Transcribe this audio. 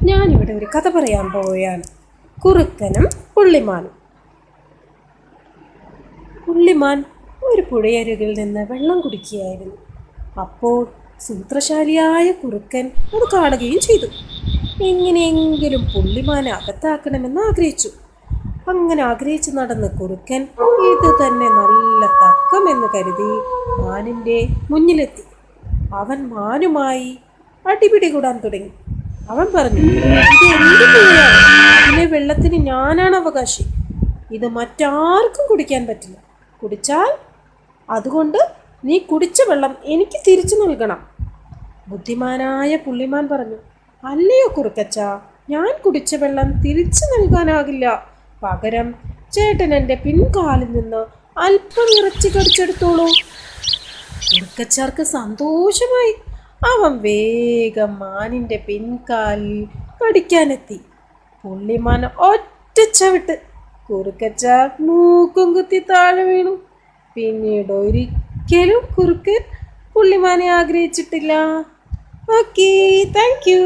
ഞാനിവിടെ ഒരു കഥ പറയാൻ പോവുകയാണ്. കുറുക്കനും പുള്ളിമാനും. പുള്ളിമാൻ ഒരു പുഴയരികിൽ നിന്ന് വെള്ളം കുടിക്കുകയായിരുന്നു. അപ്പോൾ സൂത്രശാലിയായ കുറുക്കൻ അത് കാണുകയും ചെയ്തു. എങ്ങനെയെങ്കിലും പുള്ളിമാനെ അകത്താക്കണമെന്ന് ആഗ്രഹിച്ചു. അങ്ങനെ ആഗ്രഹിച്ചു നടന്ന കുറുക്കൻ ഇത് തന്നെ നല്ല തക്കമെന്ന് കരുതി മാനിൻ്റെ മുന്നിലെത്തി. അവൻ മാനുമായി അടിപിടി കൂടാൻ തുടങ്ങി. അവൻ പറഞ്ഞു, ഇത് എന്ത് പുഴയാണ്? ഇതിലെ വെള്ളത്തിന് ഞാനാണ് അവകാശി. ഇത് മറ്റാർക്കും കുടിക്കാൻ പറ്റില്ല. കുടിച്ചാൽ അതുകൊണ്ട് നീ കുടിച്ച വെള്ളം എനിക്ക് തിരിച്ചു നൽകണം. ബുദ്ധിമാനായ പുള്ളിമാൻ പറഞ്ഞു, അല്ലയോ കുറുക്കച്ച, ഞാൻ കുടിച്ച വെള്ളം തിരിച്ചു നൽകാനാകില്ല. പകരം ചേട്ടൻ എൻ്റെ പിൻകാലിൽ നിന്ന് അല്പം ഇറച്ചി കടിച്ചെടുത്തോളൂ. കുറുക്കച്ചാർക്ക് സന്തോഷമായി. അവൻ വേഗം മാനിൻ്റെ പിൻകാലിൽ കടിക്കാനെത്തി. പുള്ളിമാൻ ഒറ്റ ചവിട്ട് കുറുക്കച്ച മൂക്കും കുത്തി താഴെ വീണു. പിന്നീട് ഒരിക്കലും കുറുക്കൻ പുള്ളിമാനെ ആഗ്രഹിച്ചിട്ടില്ല. Okay, thank U.